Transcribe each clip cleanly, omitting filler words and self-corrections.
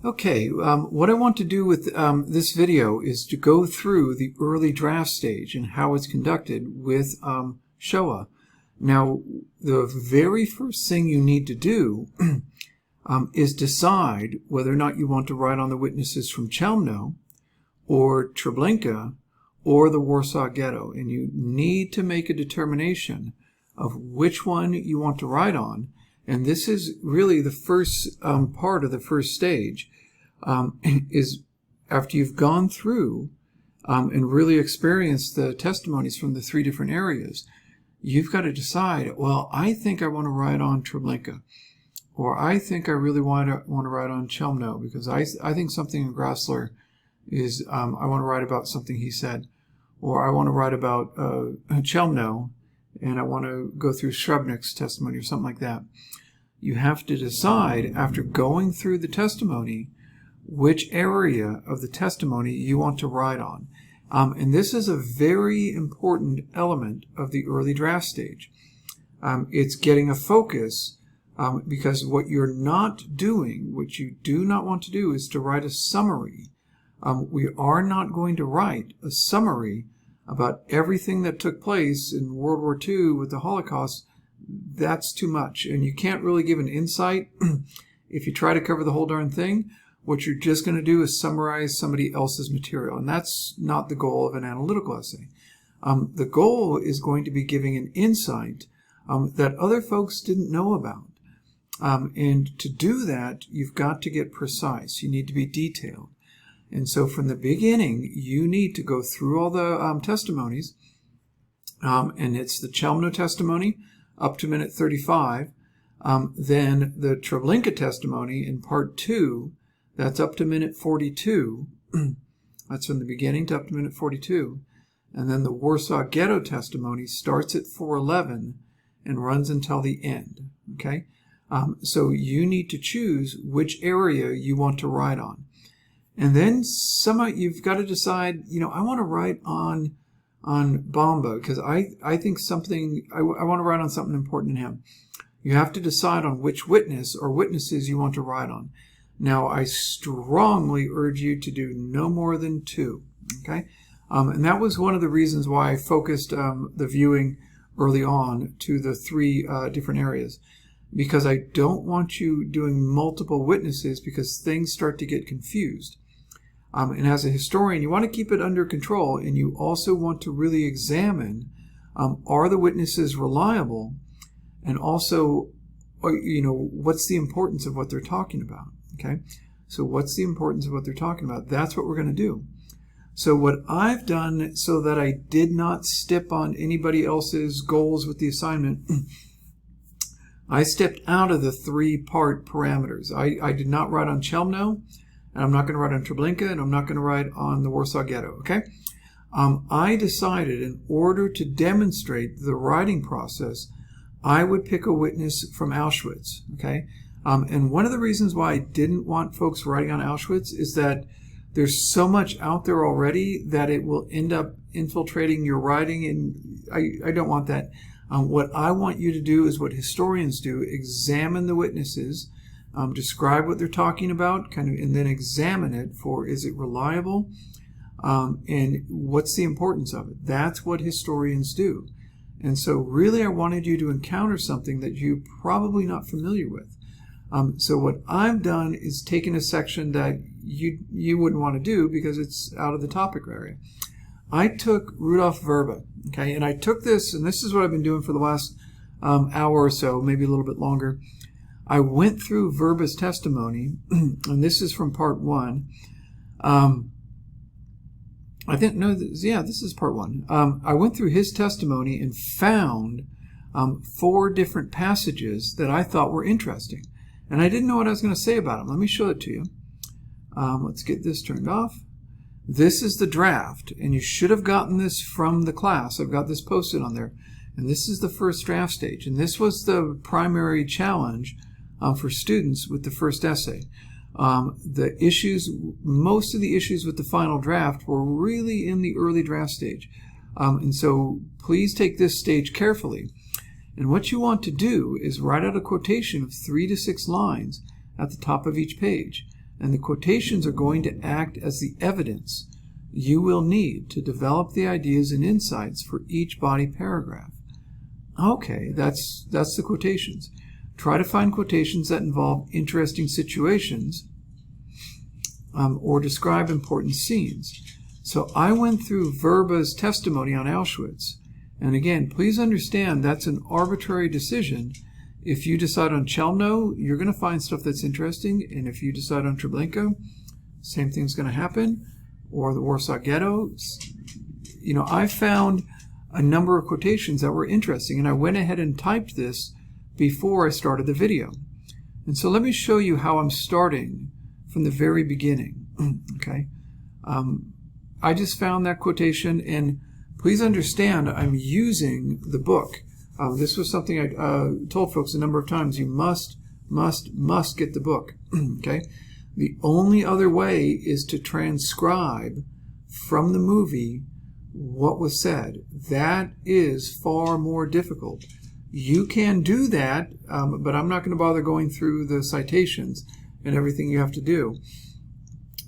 Okay, what I want to do with this video is to go through the early draft stage and how it's conducted with Shoah. Now, the very first thing you need to do is decide whether or not you want to write on the witnesses from Chelmno or Treblinka or the Warsaw Ghetto. And you need to make a determination of which one you want to write on. And this is really the first part of the first stage, is after you've gone through and really experienced the testimonies from the three different areas, you've got to decide, well, I think I want to write on Treblinka, or I think I really want to write on Chelmno, because I think something in Grassler is, I want to write about something he said, or I want to write about Chelmno, and I want to go through Shrubnik's testimony or something like that. You have to decide, after going through the testimony, which area of the testimony you want to write on. And this is a very important element of the early draft stage. It's getting a focus, because what you're not doing, what you do not want to do, is to write a summary. We are not going to write a summary about everything that took place in World War II with the Holocaust. That's too much, and you can't really give an insight if you try to cover the whole darn thing. What you're just going to do is summarize somebody else's material, and that's not the goal of an analytical essay. The goal is going to be giving an insight that other folks didn't know about. And to do that, you've got to get precise. You need to be detailed. And so from the beginning, you need to go through all the testimonies, and it's the Chelmno testimony up to minute 35, then the Treblinka testimony in part 2, that's up to minute 42. That's from the beginning to up to minute 42. And then the Warsaw Ghetto testimony starts at 4:11 and runs until the end. Okay? So you need to choose which area you want to write on. And then you've got to decide, I want to write on Bomba, because I think I want to write on something important in him. You have to decide on which witness or witnesses you want to write on. Now, I strongly urge you to do no more than 2, okay? And that was one of the reasons why I focused the viewing early on to the 3 different areas, because I don't want you doing multiple witnesses, because things start to get confused. And as a historian, you want to keep it under control, and you also want to really examine, are the witnesses reliable, and also, what's the importance of what they're talking about, okay? So what's the importance of what they're talking about? That's what we're going to do. So what I've done, so that I did not step on anybody else's goals with the assignment, I stepped out of the 3-part parameters. I did not write on Chelmno, and I'm not going to write on Treblinka, and I'm not going to write on the Warsaw Ghetto, okay? I decided, in order to demonstrate the writing process, I would pick a witness from Auschwitz, okay? And one of the reasons why I didn't want folks writing on Auschwitz is that there's so much out there already that it will end up infiltrating your writing, and I don't want that. What I want you to do is what historians do: examine the witnesses, describe what they're talking about, and then examine it for, is it reliable, and what's the importance of it. That's what historians do. And so really I wanted you to encounter something that you're probably not familiar with. So what I've done is taken a section that you wouldn't want to do because it's out of the topic area. I took Rudolf Verba, okay, and I took this, and this is what I've been doing for the last hour or so, maybe a little bit longer. I went through Verba's testimony, and this is from part 1. This is part 1. I went through his testimony and found 4 different passages that I thought were interesting. And I didn't know what I was going to say about them. Let me show it to you. Let's get this turned off. This is the draft, and you should have gotten this from the class. I've got this posted on there. And this is the first draft stage. And this was the primary challenge for students with the first essay. Most of the issues with the final draft were really in the early draft stage. And so please take this stage carefully. And what you want to do is write out a quotation of 3 to 6 lines at the top of each page. and the quotations are going to act as the evidence you will need to develop the ideas and insights for each body paragraph. Okay, that's the quotations. Try to find quotations that involve interesting situations or describe important scenes. So I went through Verba's testimony on Auschwitz. And again, please understand that's an arbitrary decision. If you decide on Chelmno, you're going to find stuff that's interesting. And if you decide on Treblinka, same thing's going to happen. Or the Warsaw Ghetto. You know, I found a number of quotations that were interesting. And I went ahead and typed this before I started the video. And so let me show you how I'm starting from the very beginning. Okay. I just found that quotation, and please understand I'm using the book. This was something I told folks a number of times. You must get the book. Okay. The only other way is to transcribe from the movie what was said. That is far more difficult. You can do that, but I'm not going to bother going through the citations and everything you have to do,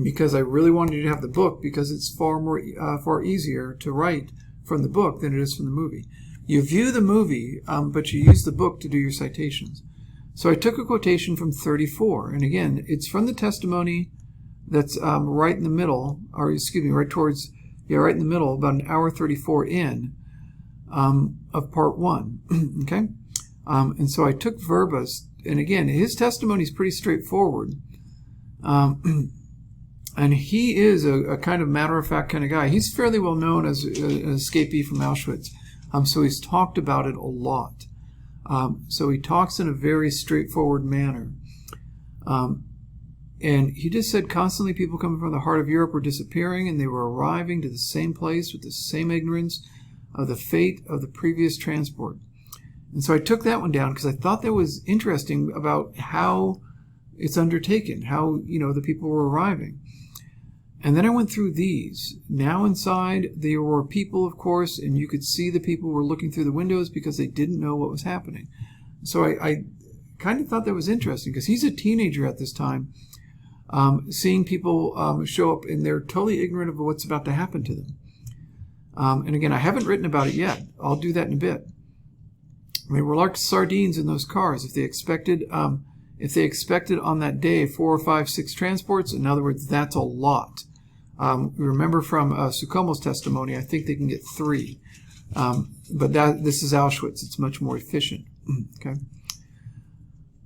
because I really wanted you to have the book, because it's far easier to write from the book than it is from the movie. You view the movie, but you use the book to do your citations. So I took a quotation from 34, and again, it's from the testimony that's right in the middle, or excuse me, right in the middle, about an hour 34 in of part 1. Okay, and so I took Verba's, and again, his testimony is pretty straightforward. And he is a kind of matter-of-fact kind of guy. He's fairly well known as an escapee from Auschwitz. So he's talked about it a lot. So he talks in a very straightforward manner. And he just said constantly people coming from the heart of Europe were disappearing, and they were arriving to the same place with the same ignorance of the fate of the previous transport. And so I took that one down because I thought that was interesting about how it's undertaken, how, you know, the people were arriving. And then I went through these. Now inside, there were people, of course, and you could see the people were looking through the windows because they didn't know what was happening. So I kind of thought that was interesting, because he's a teenager at this time, seeing people show up, and they're totally ignorant of what's about to happen to them. And again, I haven't written about it yet. I'll do that in a bit. They were like sardines in those cars. If they expected on that day 4 or 5, 6 transports, in other words, that's a lot. Remember from Sukomo's testimony, I think they can get 3. But this is Auschwitz. It's much more efficient. Okay.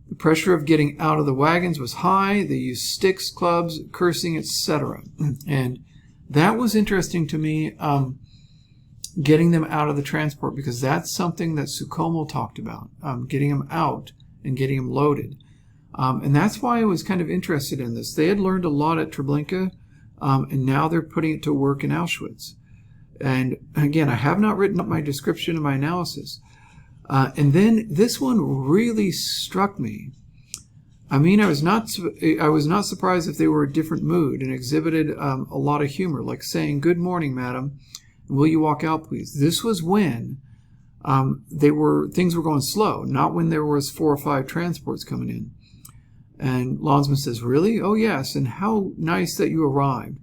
The pressure of getting out of the wagons was high. They used sticks, clubs, cursing, etc. And that was interesting to me, getting them out of the transport, because that's something that Sukomo talked about, getting them out and getting them loaded. And that's why I was kind of interested in this. They had learned a lot at Treblinka, and now they're putting it to work in Auschwitz. And again, I have not written up my description and my analysis. And then this one really struck me. I mean, I was not surprised if they were a different mood and exhibited a lot of humor, like saying, "Good morning, madam. Will you walk out, please?" This was when things were going slow, not when there was 4 or 5 transports coming in. And Landsman says, "Really? Oh, yes. And how nice that you arrived.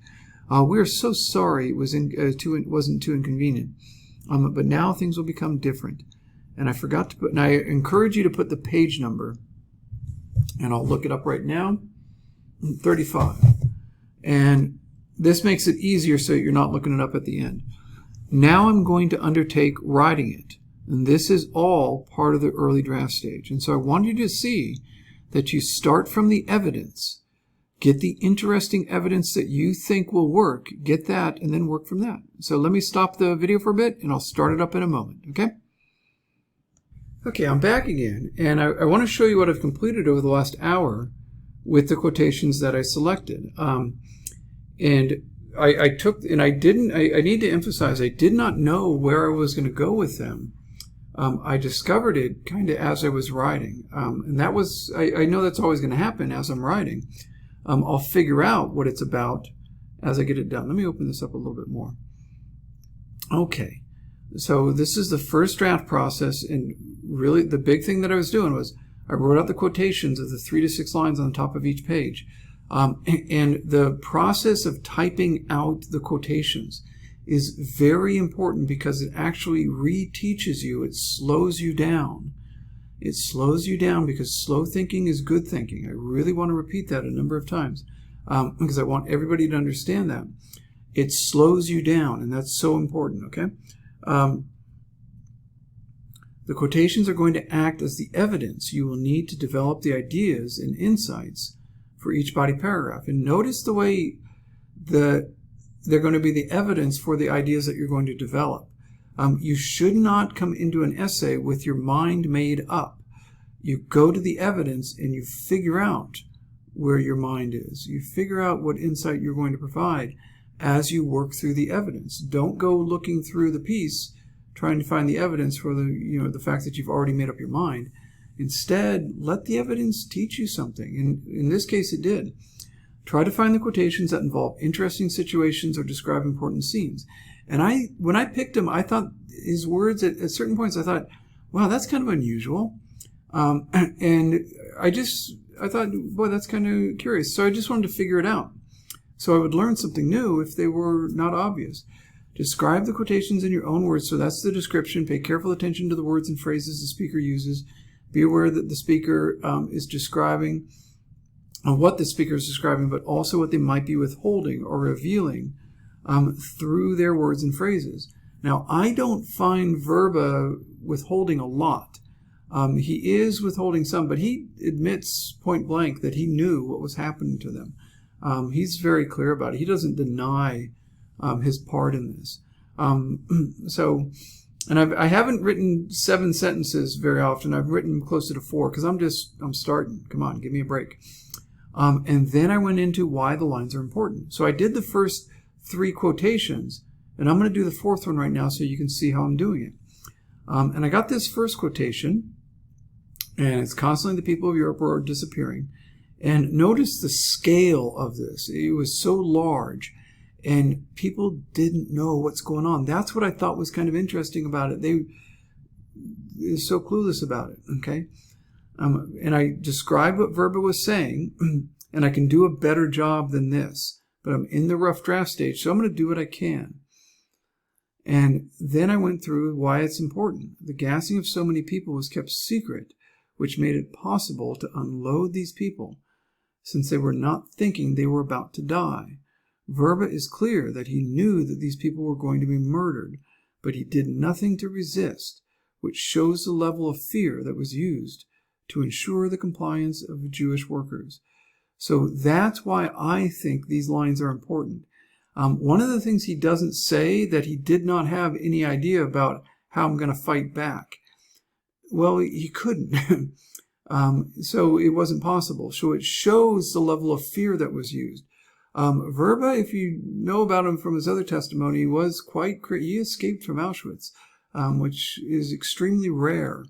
We are so sorry it wasn't too inconvenient. But now things will become different." And I forgot to put, and I encourage you to put the page number, and I'll look it up right now, 35. And this makes it easier so you're not looking it up at the end. Now I'm going to undertake writing it. And this is all part of the early draft stage. And so I want you to see that you start from the evidence, get the interesting evidence that you think will work, get that, and then work from that. So let me stop the video for a bit, and I'll start it up in a moment, okay? Okay, I'm back again, and I want to show you what I've completed over the last hour with the quotations that I selected. And I need to emphasize, I did not know where I was going to go with them. I discovered it kind of as I was writing. And that was, I know that's always going to happen as I'm writing. I'll figure out what it's about as I get it done. Let me open this up a little bit more. Okay, so this is the first draft process, and really the big thing that I was doing was I wrote out the quotations of the 3 to 6 lines on the top of each page. And the process of typing out the quotations is very important because it actually reteaches you. It slows you down. It slows you down because slow thinking is good thinking. I really want to repeat that a number of times because I want everybody to understand that. It slows you down, and that's so important, okay? The quotations are going to act as the evidence you will need to develop the ideas and insights for each body paragraph. And notice the way they're going to be the evidence for the ideas that you're going to develop. You should not come into an essay with your mind made up. You go to the evidence and you figure out where your mind is. You figure out what insight you're going to provide as you work through the evidence. Don't go looking through the piece trying to find the evidence for the fact that you've already made up your mind. Instead, let the evidence teach you something. And in this case, it did. Try to find the quotations that involve interesting situations or describe important scenes. And when I picked him, I thought his words at certain points, I thought, wow, that's kind of unusual. And I thought, boy, that's kind of curious. So I just wanted to figure it out. So I would learn something new if they were not obvious. Describe the quotations in your own words. So that's the description. Pay careful attention to the words and phrases the speaker uses. Be aware that the speaker is describing what the speaker is describing, but also what they might be withholding or revealing through their words and phrases. Now, I don't find Verba withholding a lot. He is withholding some, but he admits point blank that he knew what was happening to them. He's very clear about it. He doesn't deny his part in this. I haven't written 7 sentences very often. I've written closer to 4 because I'm starting. Come on, give me a break. And then I went into why the lines are important. So I did the first 3 quotations, and I'm going to do the 4th one right now so you can see how I'm doing it. And I got this first quotation, and it's constantly the people of Europe are disappearing. And notice the scale of this. It was so large, and people didn't know what's going on. That's what I thought was kind of interesting about it. They're so clueless about it, okay? And I described what Verba was saying, and I can do a better job than this. But I'm in the rough draft stage, so I'm going to do what I can. And then I went through why it's important. The gassing of so many people was kept secret, which made it possible to unload these people, since they were not thinking they were about to die. Verba is clear that he knew that these people were going to be murdered, but he did nothing to resist, which shows the level of fear that was used to ensure the compliance of the Jewish workers. So that's why I think these lines are important. One of the things he doesn't say that he did not have any idea about how I'm going to fight back. Well, he couldn't. So it wasn't possible. So it shows the level of fear that was used. Verba, if you know about him from his other testimony, was he escaped from Auschwitz, which is extremely rare.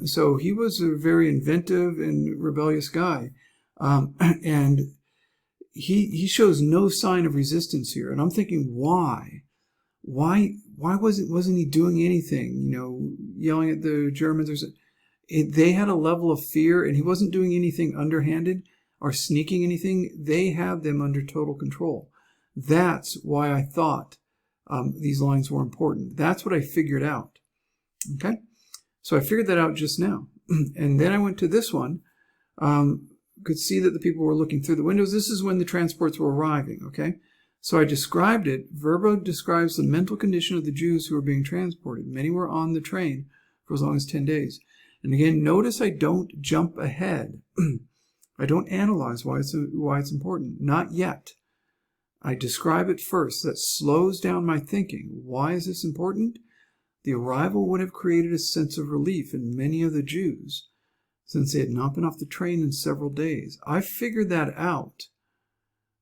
So he was a very inventive and rebellious guy. And he shows no sign of resistance here. And I'm thinking, why? Why wasn't he doing anything, yelling at the Germans? They had a level of fear, and he wasn't doing anything underhanded or sneaking anything. They had them under total control. That's why I thought these lines were important. That's what I figured out. Okay? So I figured that out just now. And then I went to this one. Could see that the people were looking through the windows. This is when the transports were arriving, okay? So I described it. Verba describes the mental condition of the Jews who were being transported. Many were on the train for as long as 10 days. And again, notice I don't jump ahead. I don't analyze why it's important. Not yet. I describe it first. That slows down my thinking. Why is this important? The arrival would have created a sense of relief in many of the Jews, since they had not been off the train in several days. I figured that out,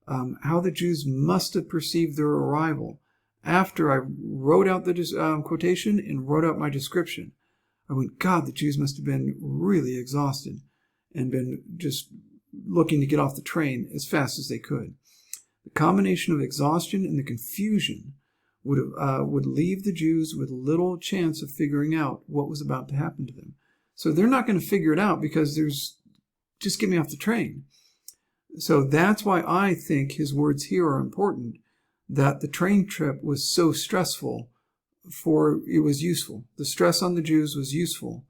how the Jews must have perceived their arrival after I wrote out the quotation and wrote out my description. I went, God, the Jews must have been really exhausted and been just looking to get off the train as fast as they could. The combination of exhaustion and the confusion would leave the Jews with little chance of figuring out what was about to happen to them. So they're not going to figure it out because just get me off the train. So that's why I think his words here are important, that the train trip was so stressful it was useful. The stress on the Jews was useful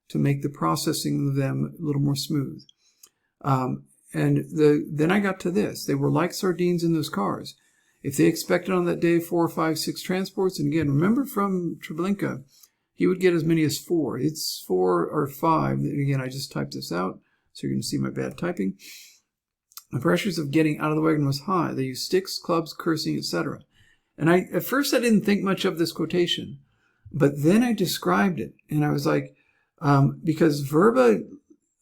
to make the processing of them a little more smooth. Then I got to this. They were like sardines in those cars. If they expected on that day 4, 5, 6 transports, and again, remember from Treblinka, he would get as many as 4. It's 4 or 5. Again, I just typed this out, so you're going to see my bad typing. The pressures of getting out of the wagon was high. They used sticks, clubs, cursing, etc. And at first I didn't think much of this quotation, but then I described it, and I was like, because Verba,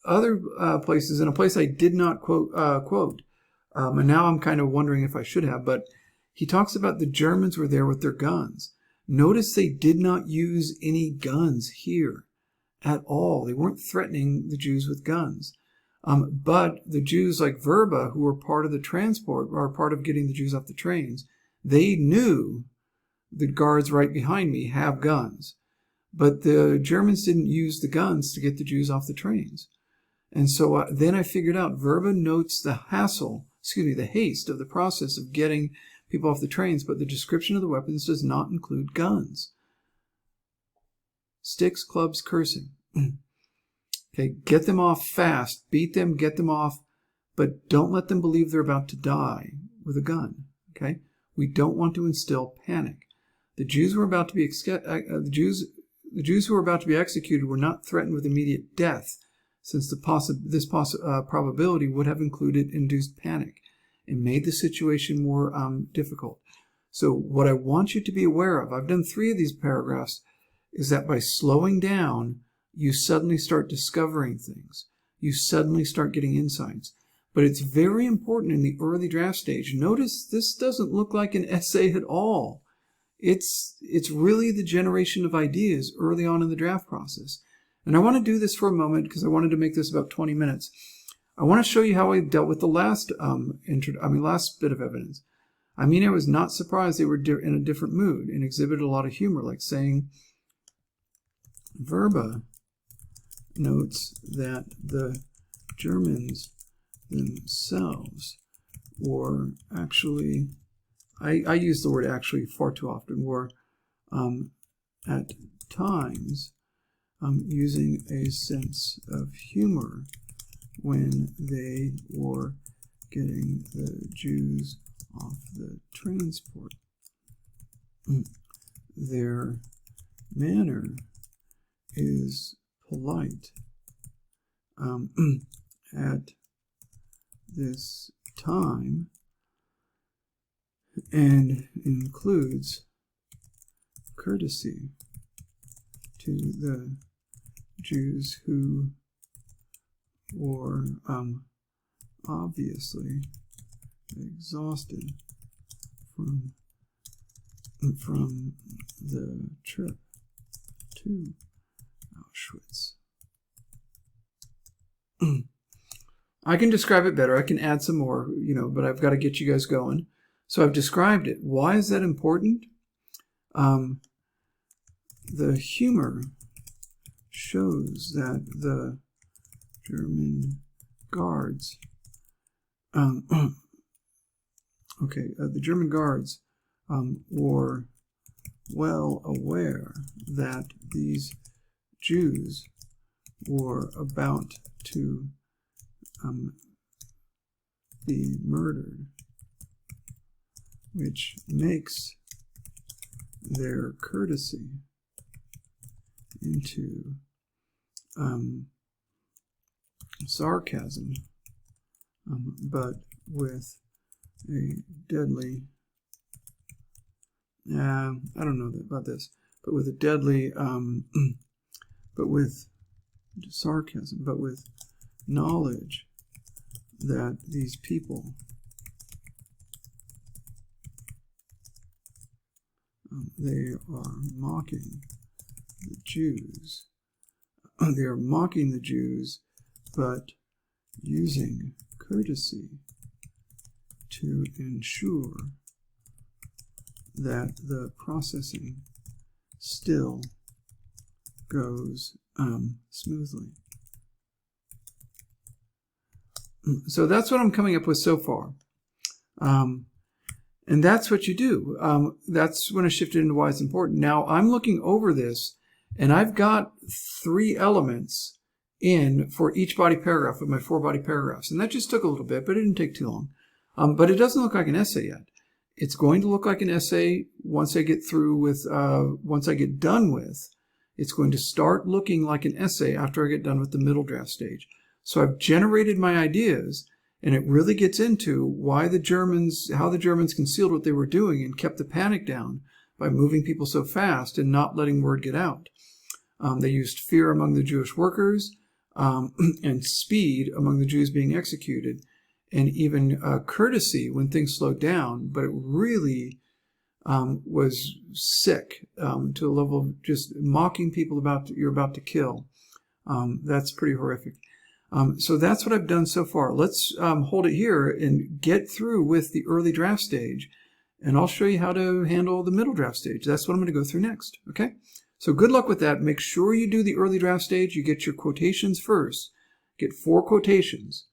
other places, in a place I did not quote, and now I'm kind of wondering if I should have, but he talks about the Germans were there with their guns. Notice they did not use any guns here at all. They weren't threatening the Jews with guns. But the Jews like Verba, who were part of the transport, or part of getting the Jews off the trains, they knew the guards right behind me have guns. But the Germans didn't use the guns to get the Jews off the trains. And so then I figured out Verba notes the haste of the process of getting people off the trains, but the description of the weapons does not include guns. Sticks, clubs, cursing. Okay, get them off fast, beat them, get them off, but don't let them believe they're about to die with a gun. Okay, we don't want to instill panic. The Jews who were about to be executed were not threatened with immediate death, since this probability would have included induced panic and made the situation more difficult. So what I want you to be aware of, I've done 3 of these paragraphs, is that by slowing down, you suddenly start discovering things. You suddenly start getting insights. But it's very important in the early draft stage. Notice this doesn't look like an essay at all. It's really the generation of ideas early on in the draft process. And I want to do this for a moment because I wanted to make this about 20 minutes. I want to show you how I dealt with the last bit of evidence. I was not surprised they were in a different mood and exhibited a lot of humor, like saying, Verba notes that the Germans themselves were actually, I use the word actually far too often, were at times using a sense of humor when they were getting the Jews off the transport. Their manner is polite at this time and includes courtesy to the Jews who were obviously exhausted from the trip to Auschwitz. I can describe it better. I can add some more, but I've got to get you guys going. So I've described it. Why is that important? The humor shows that the German guards, the German guards were well aware that these Jews were about to be murdered, which makes their courtesy into sarcasm, but with a deadly, I don't know about this, but with a deadly, but with sarcasm, but with knowledge that these people they are mocking the Jews. They are mocking the Jews, but using courtesy to ensure that the processing still goes smoothly. So that's what I'm coming up with so far. And that's what you do. That's when I shifted into why it's important. Now I'm looking over this, and I've got 3 elements in for each body paragraph of my 4 body paragraphs. And that just took a little bit, but it didn't take too long. But it doesn't look like an essay yet. It's going to look like an essay once I get through with, once I get done with. It's going to start looking like an essay after I get done with the middle draft stage. So I've generated my ideas, and it really gets into why how the Germans concealed what they were doing and kept the panic down by moving people so fast and not letting word get out. They used fear among the Jewish workers and speed among the Jews being executed, and even courtesy when things slowed down. But it really was sick to a level of just mocking people you're about to kill. That's pretty horrific. So that's what I've done so far. Let's hold it here and get through with the early draft stage, and I'll show you how to handle the middle draft stage. That's what I'm going to go through next. Okay? So good luck with that. Make sure you do the early draft stage. You get your quotations first. Get 4 quotations.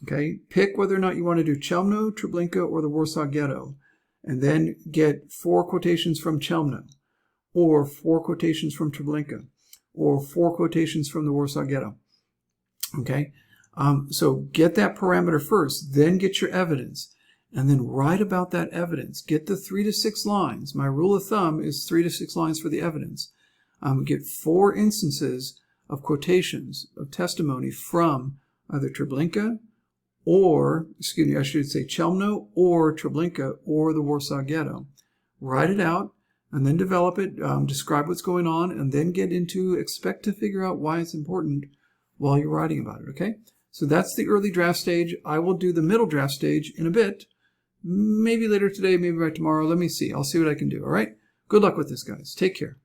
Okay? Pick whether or not you want to do Chelmno, Treblinka, or the Warsaw Ghetto, and then get 4 quotations from Chelmno, or 4 quotations from Treblinka, or 4 quotations from the Warsaw Ghetto. Okay, so get that parameter first, then get your evidence, and then write about that evidence. Get the 3 to 6 lines. My rule of thumb is 3 to 6 lines for the evidence. Get 4 instances of quotations, of testimony from either Treblinka or, excuse me, I should say Chelmno or Treblinka or the Warsaw Ghetto. Write it out and then develop it, describe what's going on, and then expect to figure out why it's important while you're writing about it, okay? So that's the early draft stage. I will do the middle draft stage in a bit. Maybe later today, maybe by tomorrow. Let me see. I'll see what I can do, all right? Good luck with this, guys. Take care.